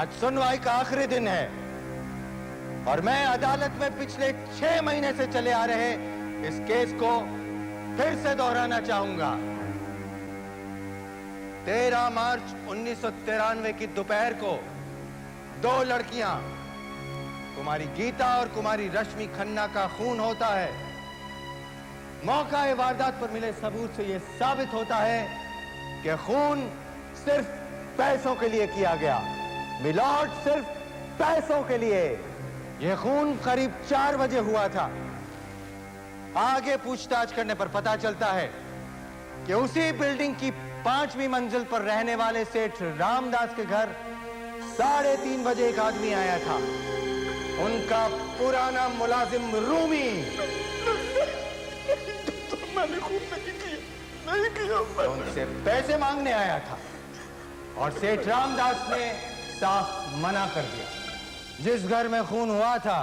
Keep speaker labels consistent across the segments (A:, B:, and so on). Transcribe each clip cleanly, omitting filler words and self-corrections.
A: आज सुनवाई का आखिरी दिन है और मैं अदालत में पिछले 6 महीने से चले आ रहे इस केस को फिर से दोहराना चाहूंगा। 13 मार्च 1993 की दोपहर को 2 लड़कियां कुमारी गीता और कुमारी रश्मि खन्ना का खून होता है। मौका वारदात पर मिले सबूत से यह साबित होता है कि खून सिर्फ पैसों के लिए किया गया। मिलॉर्ड, सिर्फ पैसों के लिए। यह खून करीब 4 बजे हुआ था। आगे पूछताछ करने पर पता चलता है कि उसी बिल्डिंग की 5वीं मंजिल पर रहने वाले सेठ रामदास के घर 3:30 बजे एक आदमी आया था। उनका पुराना मुलाजिम रूमी।
B: मैंने खून नहीं किया।
A: उनसे पैसे मांगने आया था और सेठ रामदास ने साफ मना कर दिया। जिस घर में खून हुआ था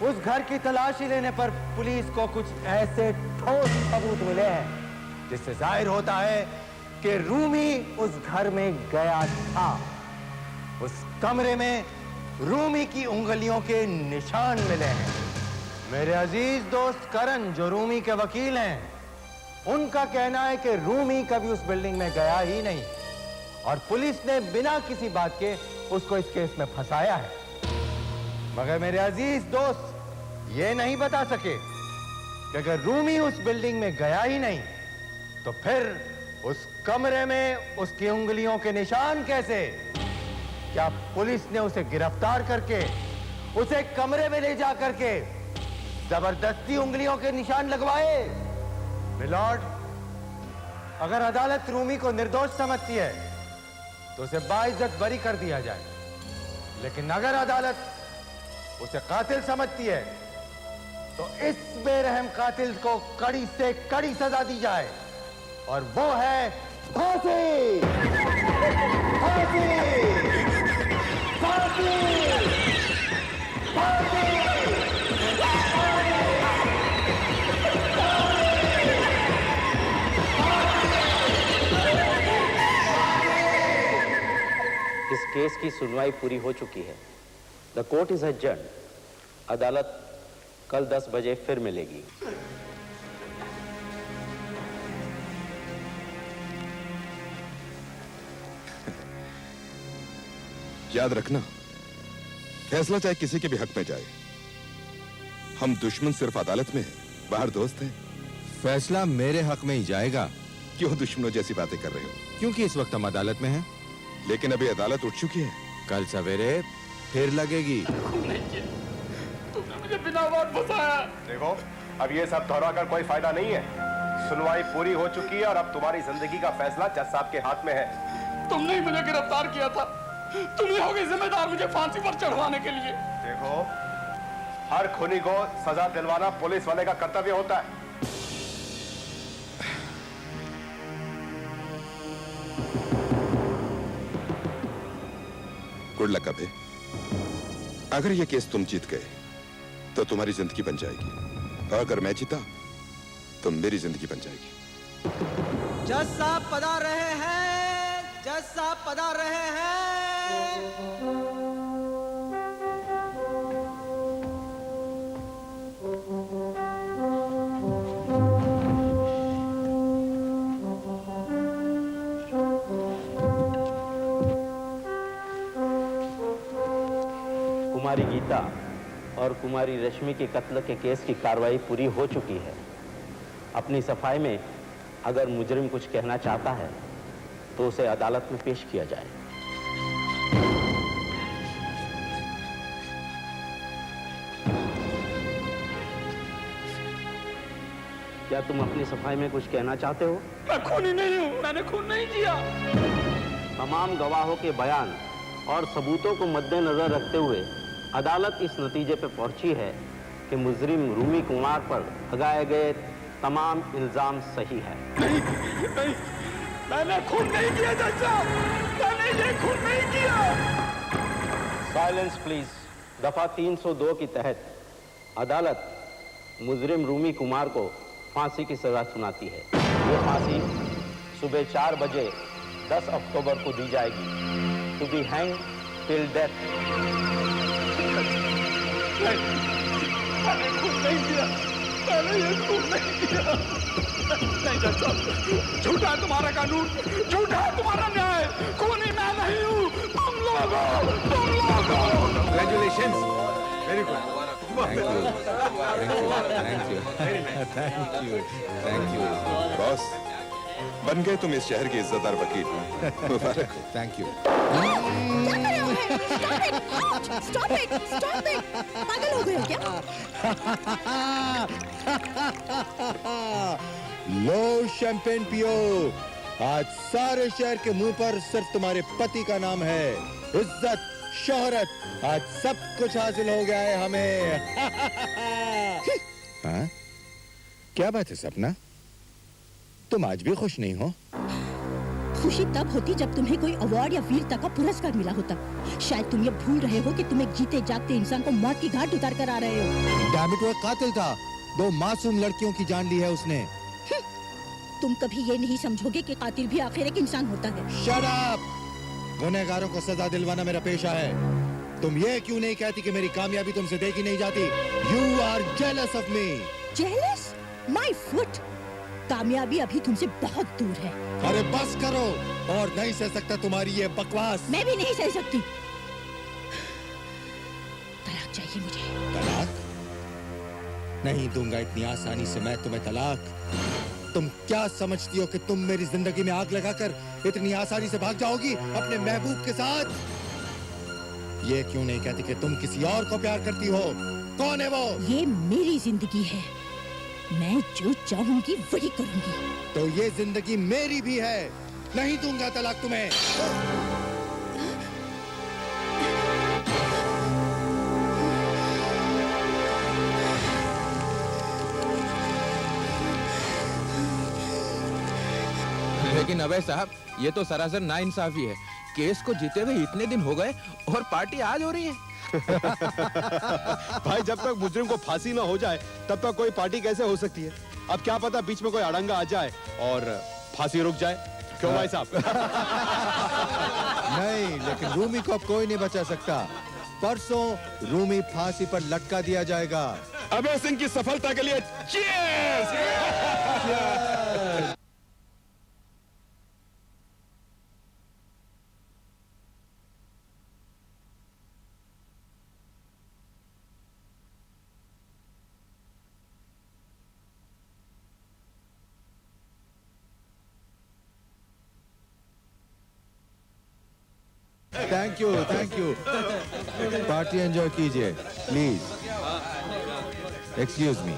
A: उस घर की तलाशी लेने पर पुलिस को कुछ ऐसे ठोस सबूत मिले हैं जिससे जाहिर होता है कि रूमी उस घर में गया था। उस कमरे में रूमी की उंगलियों के निशान मिले हैं। मेरे अजीज दोस्त करण, जो रूमी के वकील हैं, उनका कहना है कि रूमी कभी उस बिल्डिंग में गया ही नहीं और पुलिस ने बिना किसी बात के उसको इस केस में फंसाया है। मगर मेरे अजीज दोस्त ये नहीं बता सके कि अगर रूमी उस बिल्डिंग में गया ही नहीं तो फिर उस कमरे में उसकी उंगलियों के निशान कैसे? क्या पुलिस ने उसे गिरफ्तार करके उसे कमरे में ले जा करके जबरदस्ती उंगलियों के निशान लगवाए? मिलॉर्ड, अगर अदालत रूमी को निर्दोष समझती है तो उसे बाइज्जत बरी कर दिया जाए, लेकिन अगर अदालत उसे कातिल समझती है तो इस बेरहम कातिल को कड़ी से कड़ी सजा दी जाए और वो है फांसी। फांसी! फांसी! फांसी!
C: इस केस की सुनवाई पूरी हो चुकी है। The court is adjourned. अदालत कल 10 बजे फिर मिलेगी।
D: याद रखना, फैसला चाहे किसी के भी हक में जाए, हम दुश्मन सिर्फ अदालत में हैं, बाहर दोस्त हैं।
E: फैसला मेरे हक में ही जाएगा।
D: क्यों दुश्मनों जैसी बातें कर रहे हो?
E: क्योंकि इस वक्त हम अदालत में हैं।
D: लेकिन अभी अदालत उठ चुकी है।
E: कल सवेरे फिर लगेगी।
B: तुमने मुझे बिना बात बताया।
F: देखो, अब ये सब दोहरा कर कोई फायदा नहीं है। सुनवाई पूरी हो चुकी है और अब तुम्हारी जिंदगी का फैसला जज साहब के हाथ में है।
B: तुमने ही मुझे गिरफ्तार किया था। तुम ही होगे जिम्मेदार मुझे फांसी पर चढ़वाने के लिए।
F: देखो, हर खूनी को सजा दिलवाना पुलिस वाले का कर्तव्य होता है।
D: गुड लक अबे। अगर ये केस तुम जीत गए तो तुम्हारी जिंदगी बन जाएगी, और अगर मैं जीता तो मेरी जिंदगी बन जाएगी।
G: जज साहब पधार रहे हैं। जज साहब पधार रहे हैं।
C: कुमारी गीता और कुमारी रश्मि के कत्ल के केस की कार्रवाई पूरी हो चुकी है। अपनी सफाई में अगर मुजरिम कुछ कहना चाहता है तो उसे अदालत में पेश किया जाए। क्या तुम अपनी सफाई में कुछ कहना चाहते हो?
B: मैं खूनी नहीं हूँ। मैंने खून नहीं किया।
C: तमाम गवाहों के बयान और सबूतों को मद्देनजर रखते हुए अदालत इस नतीजे पर पहुंची है कि मुजरिम रूमी कुमार पर लगाए गए तमाम इल्जाम सही है।
B: नहीं, नहीं, मैंने खून नहीं किया जज साहब। मैंने ये खून नहीं किया।
C: Silence please. दफा 302 के तहत अदालत मुजरिम रूमी कुमार को फांसी की सजा सुनाती है। ये फांसी सुबह 4 बजे 10 अक्टूबर को दी जाएगी। To be hang till death.
B: मैंने खून नहीं किया, मैंने ये खून नहीं किया। नहीं जज साहब, झूठा है तुम्हारा कानून, झूठा है तुम्हारा न्याय, खूनी मैं नहीं हूँ, तुम लोग हो।
E: Congratulations. Very good. Thank you. Thank you.
D: Boss, बन गए तुम इस शहर के इज्जतदार वकील। मुबारक हो।
E: Thank you.
H: Stop it! पागल हो गए हो क्या?
E: लो शैंपेन पियो। आज सारे शहर के मुंह पर सिर्फ तुम्हारे पति का नाम है। इज्जत, शोहरत, आज सब कुछ हासिल हो गया है हमें। हाँ? क्या बात है सपना? तुम आज भी खुश नहीं हो?
H: खुशी तब होती जब तुम्हें कोई अवार्ड या वीरता का पुरस्कार मिला होता। शायद तुम ये भूल रहे हो कि तुम एक जीते जागते इंसान को मौत की घाट उतार कर आ रहे हो।
E: डैम इट, वो कातिल था। 2 मासूम लड़कियों की जान ली है उसने।
H: तुम कभी ये नहीं समझोगे कि कातिल भी आखिर एक इंसान होता है।
E: Shut up! गुनहगारों को सजा दिलवाना मेरा पेशा है। तुम ये क्यों नहीं कहती कि मेरी कामयाबी तुमसे देखी नहीं जाती? You are jealous of me.
H: Jealous? My foot? कामयाबी अभी तुमसे बहुत दूर है।
E: अरे बस करो, और नहीं सह सकता तुम्हारी ये बकवास।
H: मैं भी नहीं सह सकती। तलाक चाहिए मुझे।
E: तलाक? नहीं दूंगा इतनी आसानी से मैं तुम्हें तलाक। तुम क्या समझती हो कि तुम मेरी जिंदगी में आग लगाकर इतनी आसानी से भाग जाओगी अपने महबूब के साथ? ये क्यों नहीं कहती कि तुम किसी और को प्यार करती हो? कौन है वो?
H: ये मेरी जिंदगी है। मैं जो चाहूंगी वही करूंगी।
E: तो ये जिंदगी मेरी भी है। नहीं दूंगा तलाक तुम्हें।
I: लेकिन अभय साहब, ये तो सरासर नाइंसाफी है। केस को जीते हुए इतने दिन हो गए और पार्टी आज हो रही है।
F: भाई, जब तक मुजरिम को फांसी ना हो जाए तब तक कोई पार्टी कैसे हो सकती है? अब क्या पता बीच में कोई अड़ंगा आ जाए और फांसी रुक जाए। क्यों भाई साहब?
E: नहीं, लेकिन रूमी को अब कोई नहीं बचा सकता। परसों रूमी फांसी पर लटका दिया जाएगा।
F: अभय सिंह की सफलता के लिए cheers!
E: Thank you, thank you. Party enjoy कीजिए प्लीज। Excuse me.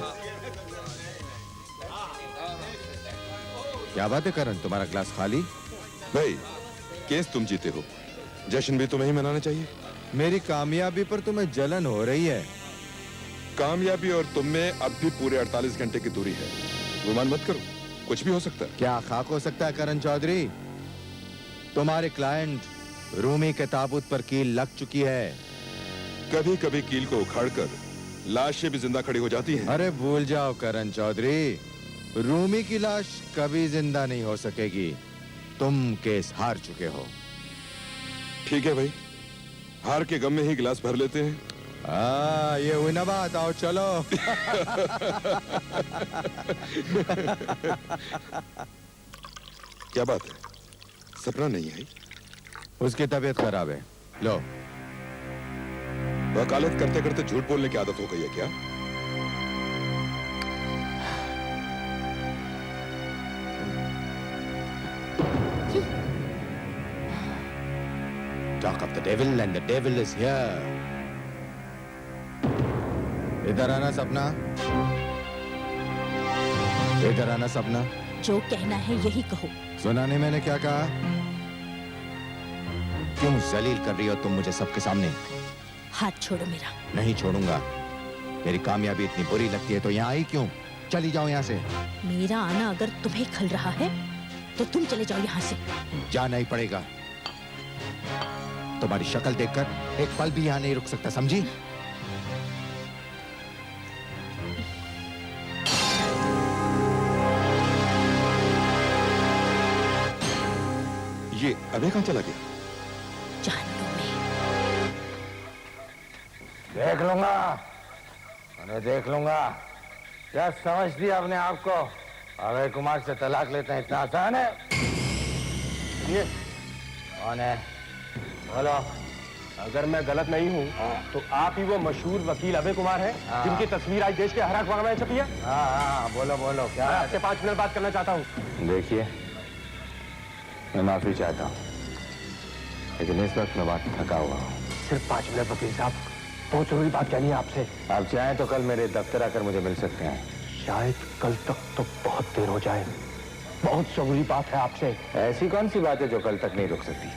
E: क्या बात है करण, तुम्हारा ग्लास खाली?
D: भाई, केस तुम जीते हो, जश्न भी तुम्हें ही मनाना चाहिए।
E: मेरी कामयाबी पर तुम्हें जलन हो रही है।
D: कामयाबी और तुम में अब भी पूरे 48 घंटे की दूरी है। गुमान मत करो, कुछ भी हो सकता है।
E: क्या खाक हो सकता है करण चौधरी? तुम्हारे क्लाइंट रूमी के ताबूत पर कील लग चुकी है।
D: कभी कभी कील को उखाड़कर लाशें भी जिंदा खड़ी हो जाती हैं।
E: अरे भूल जाओ करण चौधरी, रूमी की लाश कभी जिंदा नहीं हो सकेगी। तुम केस हार चुके हो।
D: ठीक है भाई, हार के गम में ही गिलास भर लेते हैं।
E: ये हुई ना बात, आओ चलो।
D: क्या बात है, सपना नहीं आई?
E: उसकी तबीयत खराब है। लो।
D: वकालत करते करते झूठ बोलने की आदत हो गई है क्या?
E: Talk of the devil and the devil is here. इधर आना सपना, इधर आना सपना।
H: जो कहना है यही कहो।
E: सुना नहीं मैंने क्या कहा? क्यों जलील कर रही हो तुम मुझे सबके सामने?
H: हाथ छोड़ो मेरा।
E: नहीं छोड़ूंगा। मेरी कामयाबी इतनी बुरी लगती है तो यहाँ आई क्यों? चली जाओ यहाँ से।
H: मेरा आना अगर तुम्हें खल रहा है तो तुम चले जाओ यहाँ से।
E: जाना ही पड़ेगा। तुम्हारी शक्ल देखकर एक पल भी यहाँ नहीं रुक सकता, समझी?
D: ये अबे कहाँ चला गया?
H: जहन्नुम में।
A: देख लूंगा, उन्हें देख लूंगा। क्या समझती है अपने आप को? अभय कुमार से तलाक लेते हैं इतना आसान है? ये कौन है? बोलो।
F: अगर मैं गलत नहीं हूँ तो आप ही वो मशहूर वकील अभय कुमार हैं जिनकी तस्वीर आज देश के हर अखबार में छपी है।
A: हाँ, बोलो बोलो, क्या?
F: मैं आपसे 5 मिनट बात करना चाहता हूँ।
A: देखिए, मैं माफी चाहता हूँ, लेकिन इस वक्त मैं बहुत थका हुआ हूँ।
F: सिर्फ 5 मिनट वकील साहब, बहुत जरूरी बात कहनी है आपसे।
A: आप चाहें तो कल मेरे दफ्तर आकर मुझे मिल सकते हैं।
F: शायद कल तक तो बहुत देर हो जाए, बहुत जरूरी बात है आपसे।
A: ऐसी कौन सी बात है जो कल तक नहीं रुक सकती?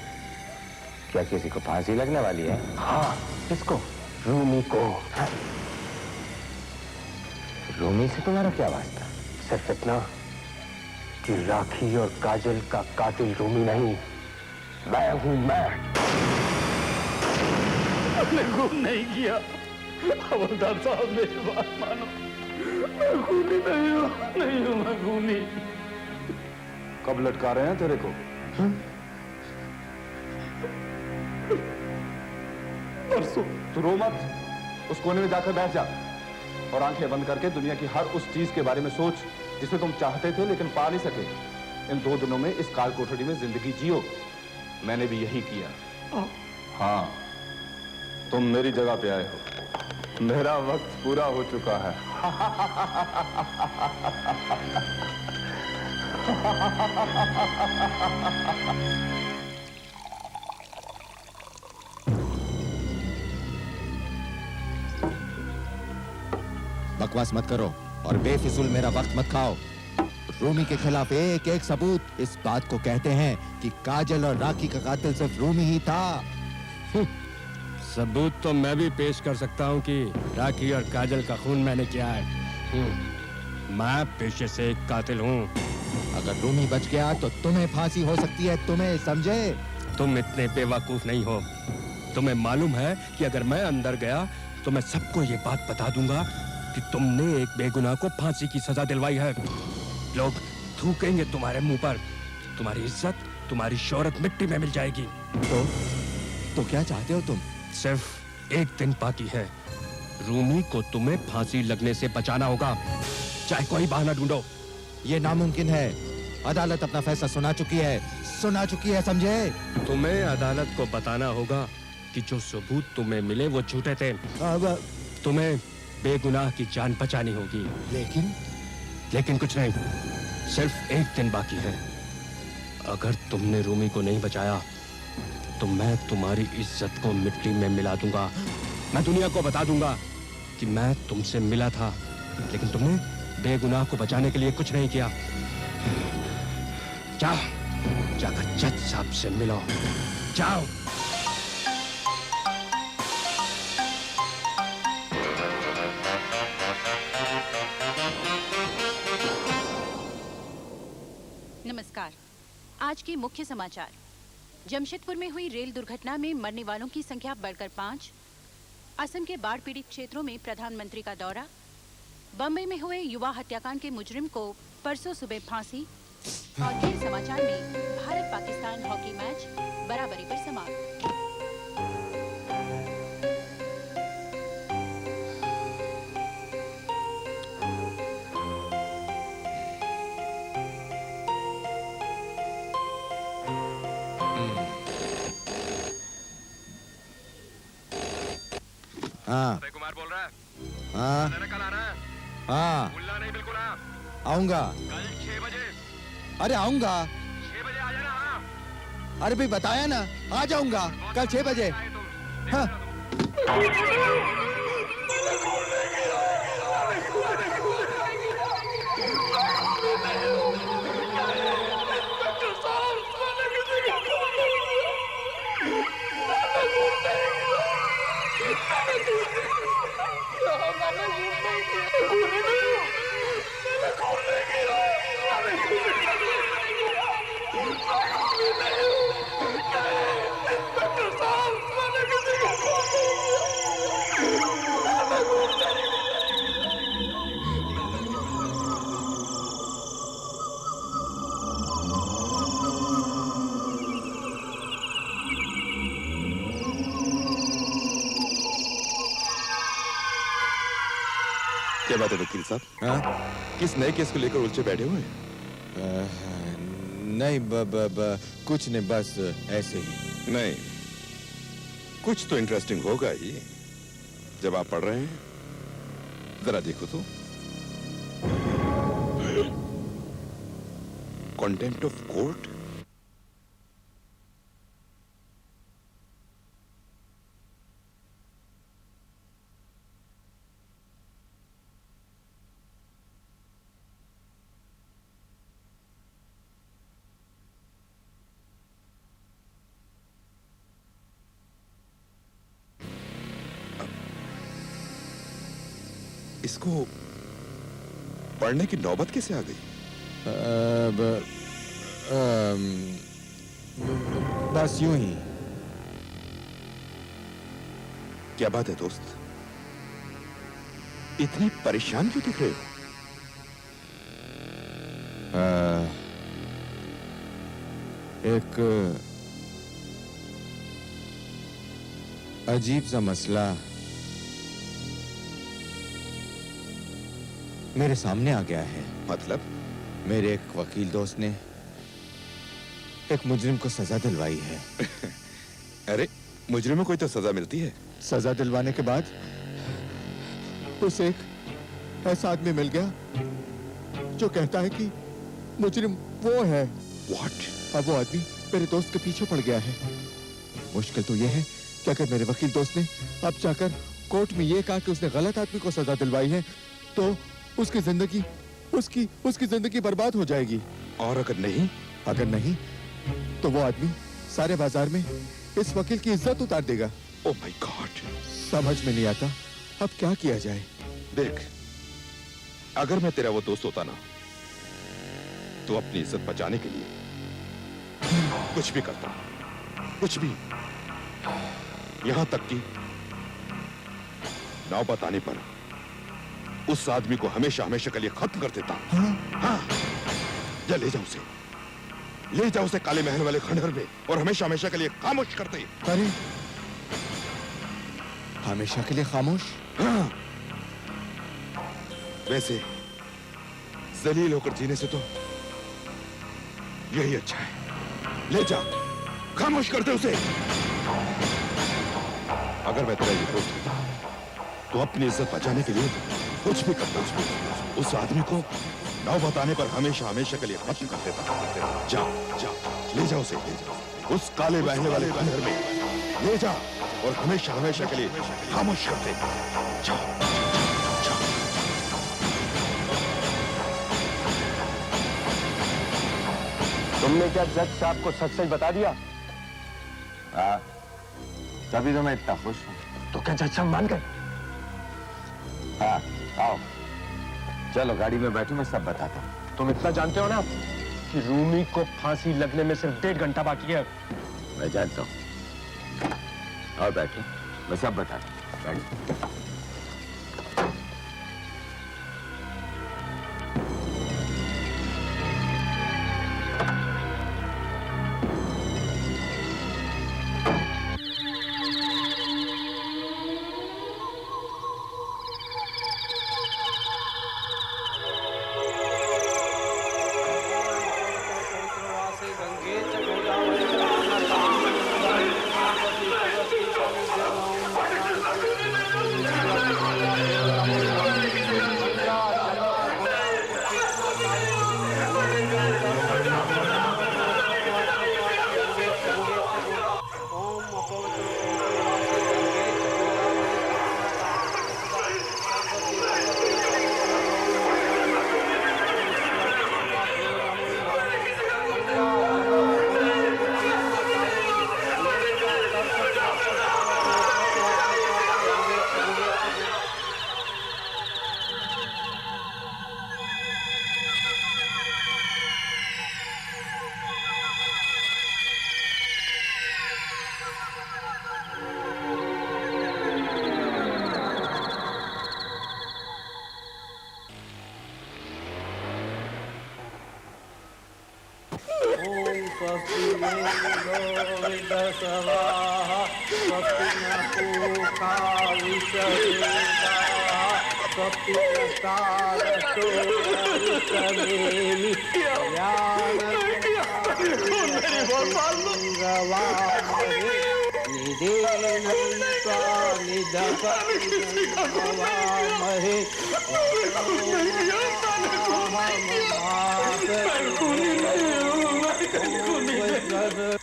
A: क्या किसी को फांसी लगने वाली है?
F: हाँ, किसको? रूमी को।
A: रूमी से तुम्हारा क्या वास्ता?
F: सिर्फ इतना कि राखी और काजल का कातिल रूमी नहीं, मैं हूं। मैं हमने खून नहीं किया। हवलदार साहब, मेरी बात मानो, मैं खूनी नहीं हूं, मैं खूनी।
B: कब लटका रहे हैं तेरे को? परसों। तू रो मत, उस कोने में जाकर बैठ जा और आंखें बंद करके दुनिया की हर उस चीज के बारे में सोच जिसे तुम चाहते थे लेकिन पा नहीं सके। इन 2 दिनों में इस काल कोठरी में जिंदगी जियो। मैंने भी यही किया। हाँ, तुम मेरी जगह पे आए हो। मेरा वक्त पूरा हो चुका है।
E: बकवास मत करो और बेफिजूल मेरा वक्त मत खाओ। रूमी के खिलाफ एक एक सबूत इस बात को कहते हैं कि काजल और राखी का कातिल सिर्फ रूमी ही था।
J: सबूत तो मैं भी पेश कर सकता हूँ कि राखी और काजल का खून मैंने किया है। मैं पेशे से एक कातिल हूँ।
E: अगर रूमी बच गया तो तुम्हें फांसी हो सकती है, तुम्हें समझे?
J: तुम इतने बेवकूफ नहीं हो। तुम्हें मालूम है कि अगर मैं अंदर गया तो मैं सबको ये बात बता दूंगा कि तुमने एक बेगुनाह को फांसी की सजा दिलवाई है। लोग थूकेंगे तुम्हारे मुंह पर, तुम्हारी इज्जत, तुम्हारी शोहरत मिट्टी में मिल जाएगी।
E: तो क्या चाहते हो तुम?
J: सिर्फ एक दिन बाकी है। रूमी को तुम्हें फांसी लगने से बचाना होगा, चाहे कोई बहाना ढूंढो।
E: ये नामुमकिन है। अदालत अपना फैसला सुना चुकी है, समझे?
J: तुम्हें अदालत को बताना होगा कि जो सबूत तुम्हें मिले वो झूठे थे। तुम्हें बेगुनाह की जान बचानी होगी। लेकिन कुछ नहीं, सिर्फ एक दिन बाकी है। अगर तुमने रूमी को नहीं बचाया तो मैं तुम्हारी इज्जत को मिट्टी में मिला दूंगा। मैं दुनिया को बता दूंगा कि मैं तुमसे मिला था, लेकिन तुमने बेगुनाह को बचाने के लिए कुछ नहीं किया। जाकर जज साहब से मिलो, जाओ।
K: नमस्कार। आज के मुख्य समाचार। जमशेदपुर में हुई रेल दुर्घटना में मरने वालों की संख्या बढ़कर 5। असम के बाढ़ पीड़ित क्षेत्रों में प्रधानमंत्री का दौरा। बम्बई में हुए युवा हत्याकांड के मुजरिम को परसों सुबह फांसी। और खेल समाचार में भारत पाकिस्तान हॉकी मैच बराबरी पर समाप्त।
E: हाँ,
J: अभय कुमार बोल रहा है।
E: हाँ,
J: कल आ रहा है।
E: हाँ,
J: भूलना नहीं, बिल्कुल आ।
E: आऊंगा।
J: कल 6 बजे।
E: अरे आऊंगा।
J: 6 बजे आ जाना। हाँ।
E: अरे भाई बताया ना, आ जाऊंगा कल 6 बजे। हाँ।
D: क्या बात है वकील साहब?
E: हाँ?
D: किस नए केस को लेकर उलझे बैठे हुए?
E: नहीं, कुछ नहीं, बस ऐसे ही।
D: नहीं, कुछ तो इंटरेस्टिंग होगा ही जब आप पढ़ रहे हैं। जरा देखो तो। Contempt of court. इसको पढ़ने की नौबत कैसे आ गई?
E: बस यूं ही।
D: क्या बात है दोस्त? इतनी परेशान क्यों दिख रहे हो?
E: एक अजीब सा मसला मेरे सामने आ गया है।
D: मतलब?
E: मेरे एक वकील दोस्त ने एक मुजरिम को सजा दिलवाई है।
D: अरे, मुजरिमों को तो सजा मिलती है।
E: सजा दिलवाने के बाद उसे एक ऐसा आदमी मिल गया जो कहता है कि मुजरिम वो है।
D: What?
E: अब वो आदमी मेरे दोस्त के पीछे पड़ गया है। मुश्किल तो ये है कि अगर मेरे वकील दोस्त ने अब जाकर कोर्ट में ये कहा कि उसने गलत आदमी को सजा दिलवाई है तो उसकी जिंदगी बर्बाद हो जाएगी।
D: और अगर नहीं
E: तो वो आदमी सारे बाजार में इस वकील की इज्जत उतार देगा।
D: ओह माय गॉड,
E: समझ में नहीं आता अब क्या किया जाए।
D: देख, अगर मैं तेरा वो दोस्त होता ना तो अपनी इज्जत बचाने के लिए कुछ भी करता, कुछ भी, यहां तक कि नौबत आने पर उस आदमी को हमेशा हमेशा के लिए खत्म कर देता। हाँ, या ले जाओ उसे काले महल वाले खंडहर में और हमेशा हमेशा के लिए खामोश कर दे।
E: अरे, हमेशा के लिए खामोश?
D: हाँ। वैसे जलील होकर जीने से तो यही अच्छा है। ले जा, खामोश कर दे उसे। अगर मैं तेरा ये दोस्त होता तो अपनी इज्जत बचाने के लिए कुछ भी करता, उस आदमी को नौबत आने पर हमेशा हमेशा के लिए खत्म कर देता। जा, ले जा उसे, उस काले बहने वाले खंडहर में ले जा और हमेशा हमेशा के लिए खामोश कर दे। जा।
B: तुमने क्या जज साहब को सच सच बता दिया? हाँ, तभी तो मैं इतना खुश हूँ। तो क्या जज साहब मान गए? हाँ, आओ, चलो गाड़ी में बैठो, मैं सब बताता हूँ। तुम इतना जानते हो ना कि रूमी को फांसी लगने में सिर्फ 1.5 घंटा बाकी है। मैं जानता हूँ। और बैठो, मैं सब बताता हूँ। बैठो।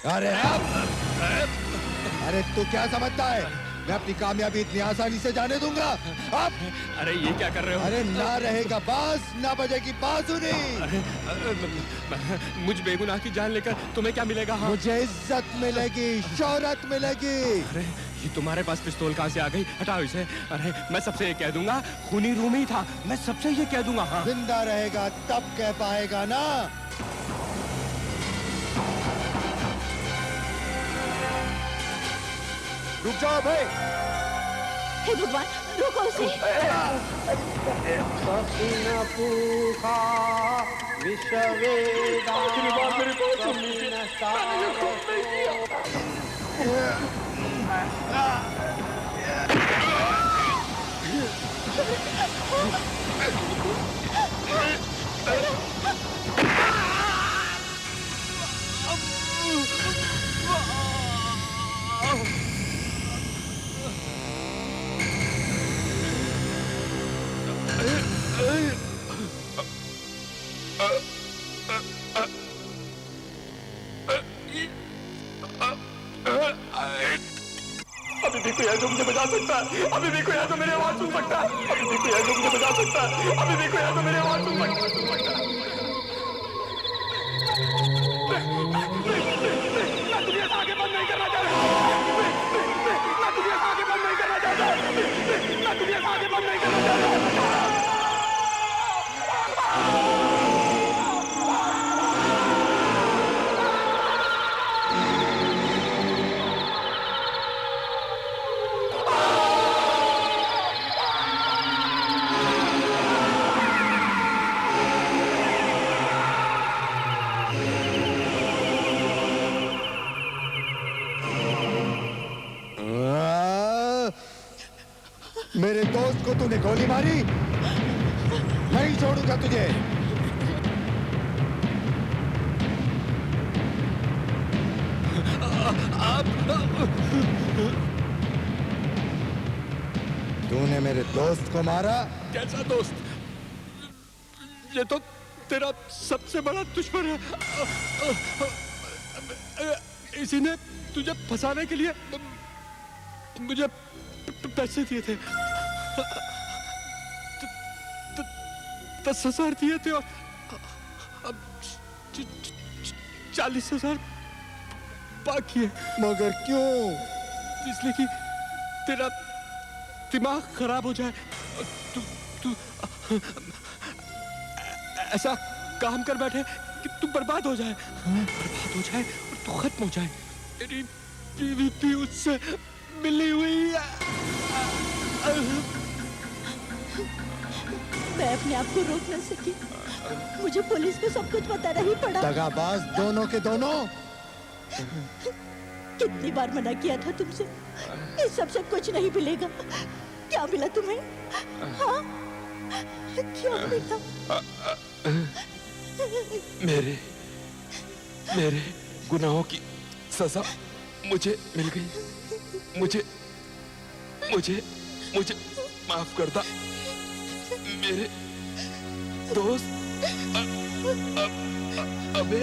E: अरे अरे तू क्या समझता है मैं अपनी कामयाबी इतनी आसानी से जाने दूंगा? अब
J: अरे ये क्या कर रहे हो?
E: अरे ना रहेगा बांस ना बजेगी बांसुरी।
J: मुझ बेगुनाह की जान लेकर तुम्हें क्या मिलेगा? हाँ?
E: मुझे इज्जत मिलेगी, शोहरत मिलेगी।
J: अरे ये तुम्हारे पास पिस्तौल कहाँ से आ गई? हटाओ इसे। अरे मैं सबसे ये कह दूंगा खूनी रूमी था, मैं सबसे ये कह दूंगा। हाँ?
E: जिंदा रहेगा तब कह पाएगा ना।
B: रुक जाओ भाई।
H: हे भगवान रोको उसे।
B: अभी भी कोई है जो मुझे बचा सकता है। अभी भी कोई है जो मेरी आवाज सुन सकता है। अभी भी कोई है जो मुझे बचा सकता है। अभी भी कोई है जो मेरी आवाज सुन सकता है। मैं दुनिया से आगे बंद नहीं करना चाहता। मैं दुनिया से आगे बंद नहीं करना चाहता। मैं दुनिया से आगे बंद नहीं करना चाहता।
E: मेरे दोस्त को तूने गोली मारी, नहीं छोड़ूंगा तुझे। तूने मेरे दोस्त को मारा।
J: कैसा दोस्त? ये तो तेरा सबसे बड़ा दुश्मन है। इसी ने तुझे फंसाने के लिए मुझे पैसे दिए थे, 10,000 दिए थे और अब 40,000 बाकी है।
E: मगर क्यों?
J: इसलिए कि तेरा दिमाग खराब हो जाए। तू ऐसा काम कर बैठे कि तू बर्बाद हो जाए। बर्बाद हो जाए और तू खत्म हो जाए। तेरी बीवी भी उससे मिली हुई है।
H: मैं अपने आप को रोक न सकी, मुझे पुलिस को सब कुछ बताना ही पड़ा।
E: दगाबाज दोनों के दोनों।
H: कितनी बार मना किया था तुमसे, इस सबसे कुछ नहीं मिलेगा। क्या मिला तुम्हें? हाँ? क्या मिला?
D: मेरे गुनाहों की सजा मुझे मिल गई। मुझे माफ कर दा मेरे दोस्त। अबे